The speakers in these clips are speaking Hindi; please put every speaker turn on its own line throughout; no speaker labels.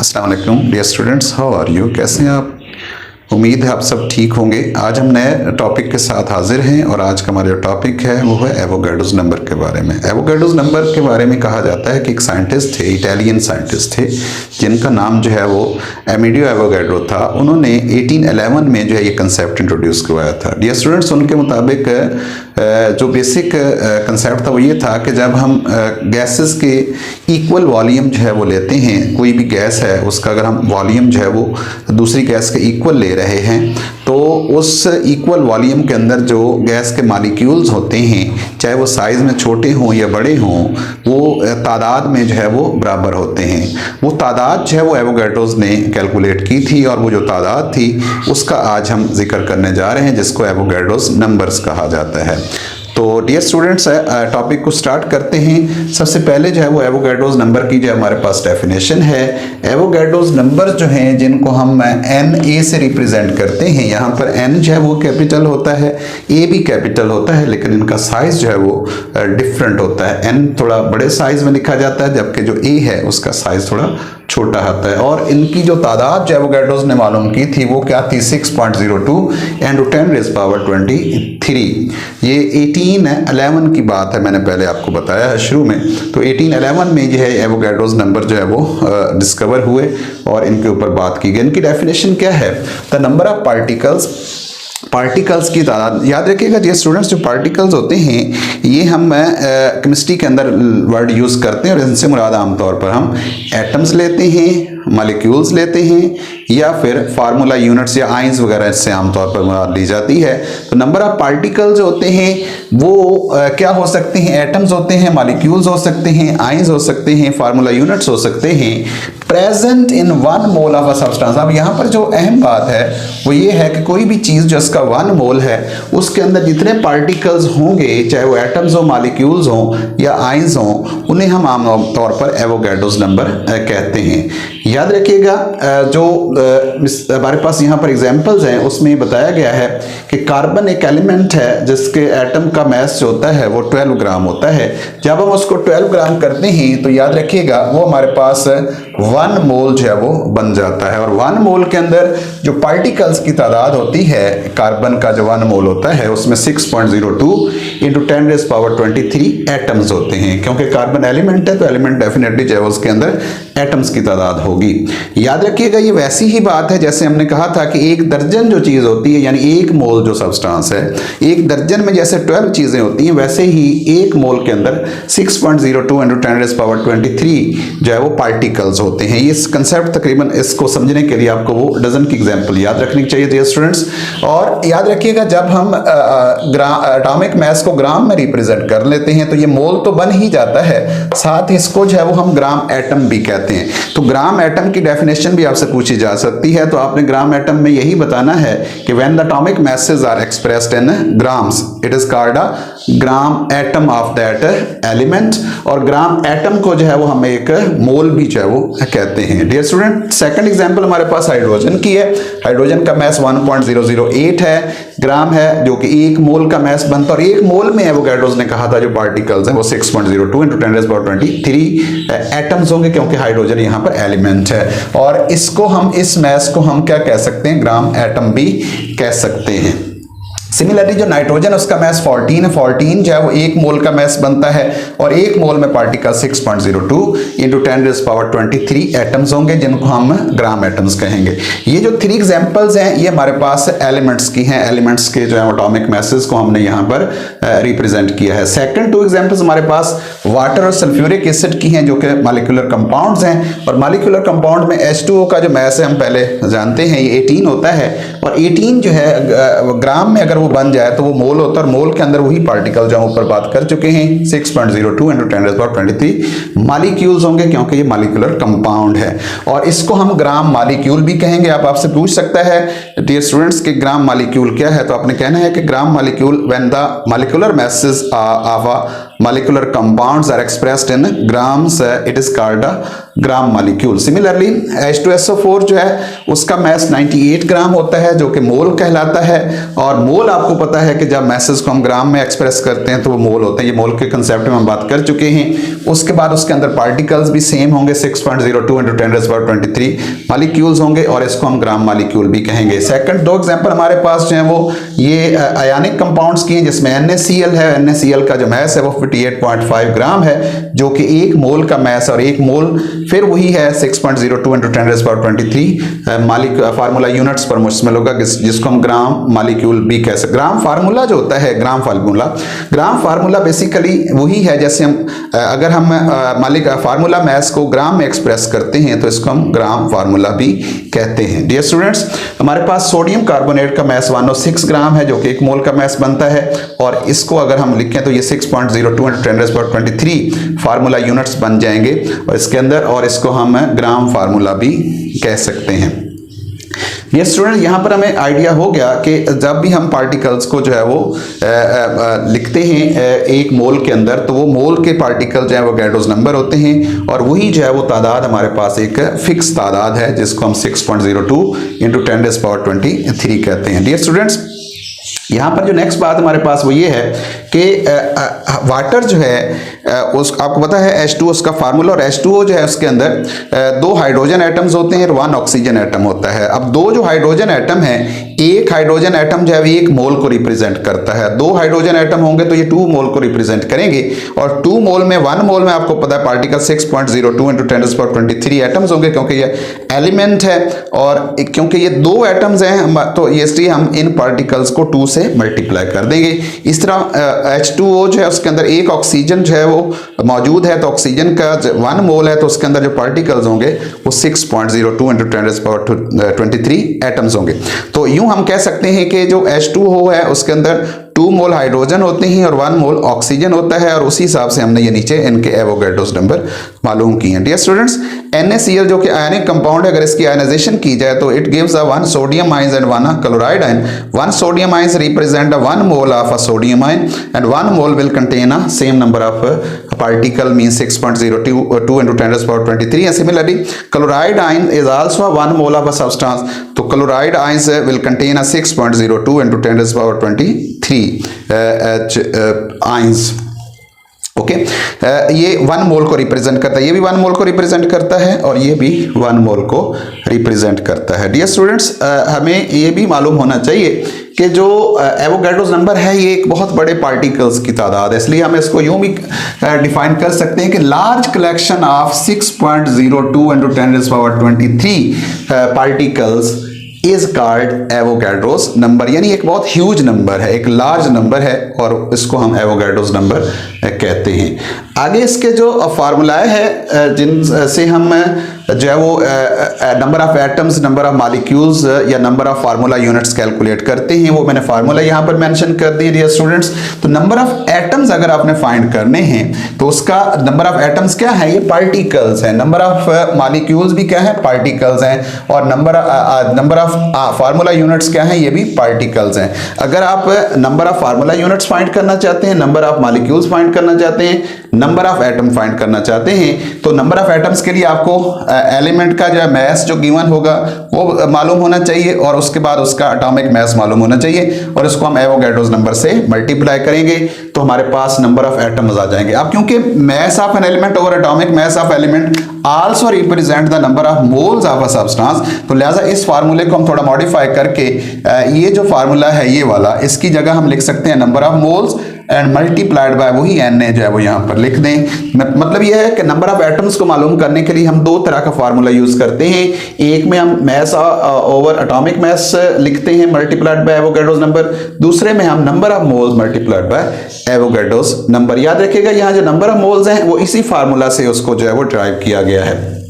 अस्सलाम वालेकुम dear students, how are you? कैसे हैं आप? उम्मीद है आप सब ठीक होंगे। आज हम नए टॉपिक के साथ हाजिर हैं और आज का हमारा जो टॉपिक है वो है एवोगाड्रोस नंबर के बारे में। एवोगाड्रोस नंबर के बारे में कहा जाता है कि एक साइंटिस्ट थे, इटालियन साइंटिस्ट थे, जिनका नाम जो है वो एमिडियो एवोगाड्रो था। उन्होंने 1811 में जो है ये कंसेप्ट इंट्रोड्यूस करवाया था। डियर स्टूडेंट्स, उनके मुताबिक जो बेसिक कंसेप्ट था वो ये था कि जब हम गैसेस के इक्वल वॉल्यूम जो है वो लेते हैं, कोई भी गैस है उसका अगर हम वॉल्यूम जो है वो दूसरी गैस के इक्वल ले रहे हैं, तो उस इक्वल वॉल्यूम के अंदर जो गैस के मॉलिक्यूल्स होते हैं, चाहे वो साइज़ में छोटे हों या बड़े हों, वो तादाद में जो है वो बराबर होते हैं। वो तादाद जो है वो एवोगाड्रोस ने कैलकुलेट की थी और वो जो तादाद थी उसका आज हम जिक्र करने जा रहे हैं, जिसको एवोगाड्रोस नंबर्स कहा जाता है। तो डियर स्टूडेंट्स, टॉपिक को स्टार्ट करते हैं। सबसे पहले जो है वो एवोगाड्रोस नंबर की जो हमारे पास डेफिनेशन है। एवोगाड्रोस नंबर जो हैं जिनको हम एन ए से रिप्रेजेंट करते हैं, यहाँ पर एन जो है वो कैपिटल होता है, ए भी कैपिटल होता है, लेकिन इनका साइज जो है वो डिफरेंट होता है। एन थोड़ा बड़े साइज में लिखा जाता है, जबकि जो ए है उसका साइज थोड़ा छोटा होता है। और इनकी जो तादाद जो एवोगाड्रोस ने मालूम की थी वो क्या थी? 6.02 × 10⁻23। ये 1811 की बात है, मैंने पहले आपको बताया है शुरू में। तो 1811 में जो है एवोगाड्रोस नंबर जो है वो डिस्कवर हुए और इनके ऊपर बात की गई। इनकी डेफिनेशन क्या है? द नंबर ऑफ पार्टिकल्स की तादाद। याद रखिएगा जी स्टूडेंट्स, जो पार्टिकल्स होते हैं ये हम केमिस्ट्री के अंदर वर्ड यूज़ करते हैं और इनसे मुराद आमतौर पर हम एटम्स लेते हैं, मॉलिक्यूल्स लेते हैं, या फिर फार्मूला यूनिट्स या आइंस वगैरह इससे आमतौर पर मुराद ली जाती है। तो नंबर ऑफ पार्टिकल्स होते हैं वो क्या हो सकते हैं? एटम्स होते हैं, मॉलिक्यूल्स हो सकते हैं, आइंस हो सकते हैं, फार्मूला यूनिट्स हो सकते हैं, present in 1 mole of a substance. अब यहाँ पर जो अहम बात है वो ये है कि कोई भी चीज़ जो इसका 1 मोल है उसके अंदर जितने पार्टिकल्स होंगे, चाहे वो एटम्स हो, मॉलिक्यूल्स हो या आइंस हो, उन्हें हम आम तौर पर एवोगाड्रोस नंबर कहते हैं। याद रखिएगा, जो हमारे पास यहाँ पर एग्जांपल्स हैं उसमें बताया गया है कि कार्बन एक एलिमेंट है जिसके एटम का मास जो होता है वो 12 ग्राम होता है। जब हम उसको 12 ग्राम करते हैं तो याद रखिएगा वो हमारे पास 1 मोल जो है वो बन जाता है। और 1 मोल के अंदर जो पार्टिकल्स की तादाद होती है, कार्बन का जो 1 मोल होता है उसमें 6.02 × 10⁻23 एटम्स होते हैं। क्योंकि कार्बन एलिमेंट है तो एलिमेंट डेफिनेटली जो है उसके अंदर एटम्स की तादाद होगी। याद रखिएगा, ये वैसी ही बात है जैसे हमने कहा था कि 1 दर्जन जो चीज़ होती है, यानी 1 मोल जो सब्सटेंस है, 1 दर्जन में जैसे 12 चीज़ें होती हैं, वैसे ही 1 मोल के अंदर 6.02 × 10⁻23 जो है वो पार्टिकल्स होते हैं। ये कंसेप्ट तकरीबन इसको समझने के लिए आपको वो डजन की एग्जाम्पल याद रखनी चाहिए डियर स्टूडेंट्स। और याद रखिएगा, जब हम एटॉमिक मास को ग्राम में रिप्रेजेंट कर लेते हैं तो ये मोल तो बन ही जाता है, साथ ही इसको जो है वो हम ग्राम एटम भी कहते हैं। तो ग्राम एटम की डेफिनेशन भी आपसे पूछी जा सकती है, तो आपने ग्राम एटम में यही बताना है कि when the atomic masses are expressed in grams it is called a gram atom of that element. और ग्राम एटम को जो है वो हम एक मोल भी जो है वो कहते हैं। डियर स्टूडेंट, सेकंड एग्जांपल हमारे पास हाइड्रोजन की है। हाइड्रोजन का मास 1.008 है ग्राम है, जो कि 1 मोल का मास बनता है। और 1 मोल में एवोगाड्रोस ने कहा था जो पार्टिकल्स हैं वो 6.02 × 10⁻23 एटम्स होंगे, क्योंकि हाइड्रोजन यहाँ पर एलिमेंट है। और इसको हम, इस मास को हम क्या कह सकते हैं? ग्राम एटम भी कह सकते हैं। सिमिलरली जो नाइट्रोजन उसका मास 14 है, 14 जो है वो 1 मोल का मास बनता है और 1 मोल में पार्टिकल 6.02 × 10⁻23 एटम्स होंगे, जिनको हम ग्राम एटम्स कहेंगे। ये जो 3 एग्जांपल्स हैं ये हमारे पास एलिमेंट्स की हैं। एलिमेंट्स के जो है एटॉमिक मासेस को हमने यहाँ पर रिप्रेजेंट किया है। सेकंड 2 एग्जांपल्स हमारे पास वाटर और सल्फ्यूरिक एसिड की हैं, जो कि मॉलिक्यूलर कंपाउंड्स हैं। और मॉलिक्यूलर कंपाउंड में H2O का जो मास है हम पहले जानते हैं ये 18 होता है। और 18 जो है ग्राम में अगर वो बन जाए तो वो मोल होता है, और मोल के अंदर वही पार्टिकल जो हम ऊपर बात कर चुके हैं 6.02 × 10⁻23 मॉलिक्यूल्स होंगे, क्योंकि ये मॉलिक्यूलर कंपाउंड है। और इसको हम ग्राम मॉलिक्यूल भी कहेंगे। आप आपसे पूछ सकता है डियर स्टूडेंट्स कि ग्राम मॉलिक्यूल क्या है, तो आपने कहना है कि gram molecule when the molecular masses of a molecular compounds are expressed in grams it is called a gram molecule. Similarly H2SO4 जो है उसका मास 98 ग्राम होता है, जो कि मोल कहलाता है। और मोल आपको पता है कि जब मैसेज को हम ग्राम में एक्सप्रेस करते हैं तो वो मोल होते हैं, ये मोल के कंसेप्ट में हम बात कर चुके हैं। उसके बाद उसके अंदर पार्टिकल्स भी सेम होंगे, 6.02 × 10⁻23 मालिक्यूल्स होंगे और इसको हम ग्राम मालिक्यूल भी कहेंगे। सेकंड दो एग्जांपल हमारे पास जो है वो ये आयनिक कंपाउंड्स की हैं, जिसमें NaCl है। NaCl का जो मैस है वो 58.5 ग्राम है, जो कि एक मोल का मैस, और एक मोल फिर वही है 6.02 × 10⁻23 फार्मूला यूनिट्स पर मुश्तमिल होगा, जिसको हम ग्राम मालिक्यूल भी कह सकते। ग्राम फार्मूला जो होता है, ग्राम फार्मूला बेसिकली वही है, जैसे हम अगर हम फार्मूला मैस को ग्राम में एक्सप्रेस करते हैं तो इसको हम ग्राम फार्मूला भी कहते हैं। डियर स्टूडेंट्स, हमारे पास सोडियम कार्बोनेट का मैस 106 ग्राम है, जो कि एक मोल का मैस बनता है, और इसको अगर हम लिखें तो ये 6.02 × 10⁻23 फार्मूला यूनिट्स बन जाएंगे और इसके अंदर, और इसको हम ग्राम फार्मूला भी कह सकते हैं। ये स्टूडेंट यहाँ पर हमें आइडिया हो गया कि जब भी हम पार्टिकल्स को जो है वो लिखते हैं एक मोल के अंदर, तो वो मोल के पार्टिकल जो है वो गैडोज नंबर होते हैं, और वही जो है वो तादाद हमारे पास एक फिक्स तादाद है, जिसको हम 6.02 × 10⁻23 कहते हैं। डियर स्टूडेंट्स, यहाँ पर जो नेक्स्ट बात हमारे पास वो ये है कि वाटर जो है उस आपको पता है H2O उसका फार्मूला, और H2O जो है उसके अंदर 2 हाइड्रोजन एटम्स होते हैं और 1 ऑक्सीजन एटम होता है। अब 2 जो हाइड्रोजन एटम है, एक हाइड्रोजन एटम जो है एक मोल को रिप्रेजेंट करता है, 2 हाइड्रोजन एटम होंगे तो ये 2 मोल को रिप्रेजेंट करेंगे, और 2 मोल में 1 मोल में आपको पता है पार्टिकल 6.02 × 10⁻23 एटम्स होंगे, क्योंकि ये एलिमेंट है, और क्योंकि ये 2 एटम्स हैं तो इसलिए हम इन पार्टिकल्स को 2 से मल्टीप्लाई कर देंगे। इस तरह H2O जो है उसके अंदर एक ऑक्सीजन जो है वो मौजूद है, तो ऑक्सीजन का 1 मोल है तो उसके अंदर जो पार्टिकल्स होंगे वो 6.02 × 10⁻23 एटम्स होंगे। तो यूं हम कह सकते हैं कि जो H2O है उसके अंदर 2 मोल हाइड्रोजन होते हैं और 1 मोल ऑक्सीजन होता है, और उसी हिसाब से हमने ये नीचे इनके एवोगाड्रोस नंबर मालूम किए हैं। डियर स्टूडेंट्स, NaCl जो कि आयनिक कंपाउंड है, अगर इसकी आयनाइजेशन की जाए तो it gives 1 sodium ions and 1 chloride ion. 1 sodium ions represent 1 mole of a sodium ion and 1 mole will contain a same number of particle means 6.02 × 10⁻23, and similarly chloride ion is also 1 mole of a substance, तो chloride ions will contain a 6.02 × 10⁻23 ions। Okay, ये 1 मोल को रिप्रेजेंट करता है, ये भी 1 मोल को रिप्रेजेंट करता है, और ये भी 1 मोल को रिप्रेजेंट करता है। डियर स्टूडेंट्स, हमें ये भी मालूम होना चाहिए कि जो एवोगाड्रोस नंबर है ये एक बहुत बड़े पार्टिकल्स की तादाद है, इसलिए हम इसको यूं भी डिफाइन कर सकते हैं कि large collection of 6.02 × 10⁻23 particles is called Avogadro's number, यानी एक बहुत ह्यूज नंबर है, एक लार्ज नंबर है, और इसको हम एवोगाड्रोस नंबर कहते हैं। आगे इसके जो फार्मूलाए हैं जिनसे हम जो है वो number of atoms, number of molecules या number of formula units calculate करते हैं, वो मैंने फार्मूला यहाँ पर मेंशन कर दिए डियर स्टूडेंट्स। तो नंबर ऑफ एटम्स अगर आपने फाइंड करने हैं तो उसका नंबर ऑफ एटम्स क्या है, ये पार्टिकल्स है, नंबर ऑफ मॉलिक्यूल्स भी क्या है, पार्टिकल्स हैं, और नंबर ऑफ फार्मूला यूनिट्स क्या है, ये भी पार्टिकल्स हैं। अगर आप number of formula units find करना चाहते हैं, नंबर ऑफ मॉलिक्यूल्स फाइंड करना चाहते हैं, नंबर ऑफ एटम फाइंड करना चाहते हैं, तो नंबर ऑफ एटम्स के लिए आपको एलिमेंट का जो है मैस जो गिवन होगा वो मालूम होना चाहिए, और उसके बाद उसका एटॉमिक मैस मालूम होना चाहिए, और इसको हम एवोगाड्रोस नंबर से मल्टीप्लाई करेंगे तो हमारे पास नंबर ऑफ एटम्स आ जाएंगे। अब क्योंकि मैस ऑफ एन एलिमेंट और atomic mass of element also represent the number of moles of a substance, तो लिहाजा इस फार्मूले को हम थोड़ा मॉडिफाई करके ये जो फार्मूला है ये वाला, इसकी जगह हम लिख सकते हैं number of moles and multiplied by वही Na जो है वो यहाँ पर लिख दें। मतलब ये है कि नंबर ऑफ एटम्स को मालूम करने के लिए हम 2 तरह का फार्मूला यूज करते हैं। एक में हम मैस ओवर एटॉमिक मैस लिखते हैं मल्टीप्लाइड बाय एवोगाड्रोस नंबर, दूसरे में हम number of moles multiplied by Avogadro's number. याद रखिएगा यहाँ जो नंबर ऑफ मोल्स हैं वो इसी फार्मूला से उसको जो है वो ड्राइव किया गया है।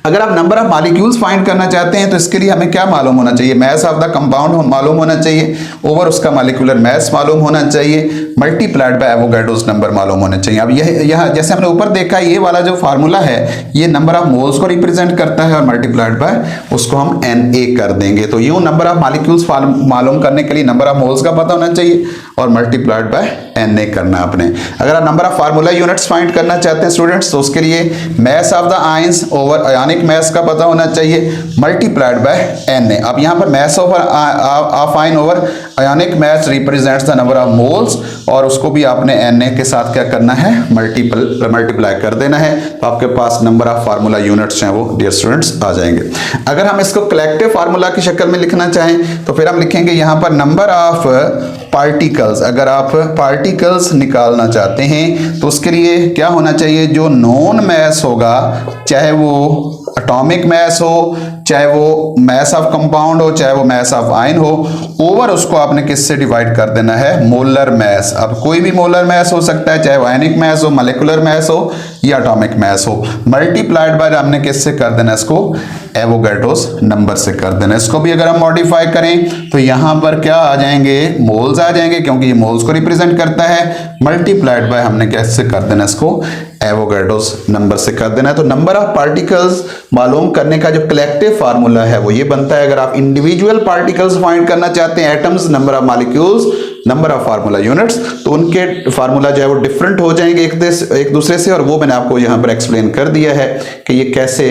अगर आप नंबर ऑफ मॉलिक्यूल्स फाइंड करना चाहते हैं तो इसके लिए हमें क्या मालूम होना चाहिए, मैस ऑफ द कंपाउंड मालूम होना चाहिए, ओवर उसका मॉलिक्यूलर मैस मालूम होना चाहिए, मल्टीप्लाइड बाय एवोगाड्रोस नंबर मालूम होना चाहिए। अब यह जैसे हमने ऊपर देखा ये वाला जो फार्मूला है ये नंबर ऑफ मोल्स को रिप्रेजेंट करता है, और मल्टीप्लाइड बाय उसको हम Na कर देंगे। तो यूं नंबर ऑफ मॉलिक्यूल्स मालूम करने के लिए नंबर ऑफ मोल्स का पता होना चाहिए और मल्टीप्लाइड बाय Na करना आपने। अगर आप number of formula units find करना चाहते हैं स्टूडेंट्स तो उसके लिए mass of the ions over ionic mass का पता होना चाहिए, मल्टीप्लाइड बाय Na। अब यहाँ पर mass of ion over ionic mass represents the number of moles, और उसको भी आपने Na के साथ क्या करना है, मल्टीप्लाई कर देना है, तो आपके पास नंबर ऑफ फार्मूला यूनिट्स हैं वो डियर स्टूडेंट्स आ जाएंगे। अगर हम इसको कलेक्टिव फार्मूला की शक्ल में लिखना चाहें तो फिर हम लिखेंगे यहाँ पर नंबर ऑफ पार्टिकल्स। अगर आप पार्टिकल्स निकालना चाहते हैं तो उसके लिए क्या होना चाहिए, जो नॉन मास होगा, चाहे वो एटॉमिक मास हो, चाहे वो मास ऑफ कंपाउंड हो, चाहे वो मास ऑफ आयन हो, ओवर उसको आपने किससे डिवाइड कर देना है, मोलर मास। अब कोई भी मोलर मास हो सकता है, चाहे वो आयनिक मास हो, मॉलिक्यूलर मास हो या एटॉमिक मास हो, मल्टीप्लाइड बाय हमने किससे कर देना, इसको एवोगैड्रोस नंबर से कर देना। इसको भी अगर हम मॉडिफाई करें तो यहां पर क्या आ जाएंगे, मोल्स आ जाएंगे, क्योंकि ये मोल्स को रिप्रेजेंट करता है। मल्टीप्लाइड बाय हमने कैसे कर देना, इसको एवोगैड्रोस नंबर से कर देना है। तो नंबर ऑफ पार्टिकल्स मालूम करने का जो कलेक्टिव फार्मूला है वो ये बनता है। अगर आप इंडिविजुअल पार्टिकल्स फाइंड करना चाहते हैं, atoms, number of molecules, number of formula units, तो उनके फार्मूला जो है वो डिफरेंट हो जाएंगे एक दूसरे से, और वो मैंने आपको यहाँ पर एक्सप्लेन कर दिया है कि ये कैसे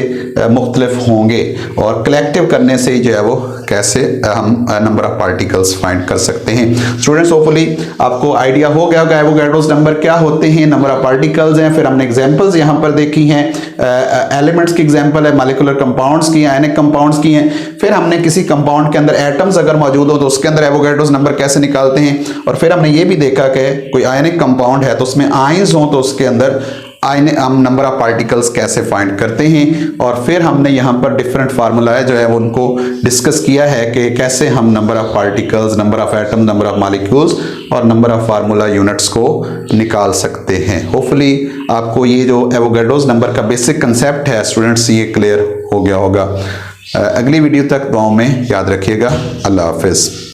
मुख्तलिफ होंगे, और कलेक्टिव करने से जो है वो कैसे हम नंबर ऑफ पार्टिकल्स फाइंड कर सकते हैं। स्टूडेंट्स होपफुली आपको आइडिया हो गया होगा एवोगैड्रोस नंबर क्या होते हैं, नंबर ऑफ पार्टिकल्स हैं। फिर हमने एग्जांपल्स यहाँ पर देखी हैं, एलिमेंट्स की एग्जांपल है, मॉलिक्यूलर कंपाउंड्स की, आयनिक कंपाउंड्स की हैं। फिर हमने किसी कंपाउंड के अंदर एटम्स अगर मौजूद हो तो उसके अंदर एवोगैड्रोस नंबर कैसे निकालते हैं, और फिर हमने ये भी देखा कि कोई आयनिक कंपाउंड है तो उसमें आयंस हो तो उसके अंदर हम नंबर ऑफ पार्टिकल्स कैसे फाइंड करते हैं। और फिर हमने यहाँ पर डिफरेंट फार्मूला है जो है उनको डिस्कस किया है कि कैसे हम number of particles, number of atom, number of molecules और नंबर ऑफ फार्मूला यूनिट्स को निकाल सकते हैं। होपफुली आपको ये जो एवोगैड्रोस नंबर का बेसिक कंसेप्ट है स्टूडेंट्स ये क्लियर हो गया होगा। अगली वीडियो तक दुआओं में याद रखिएगा। अल्लाह हाफिज़।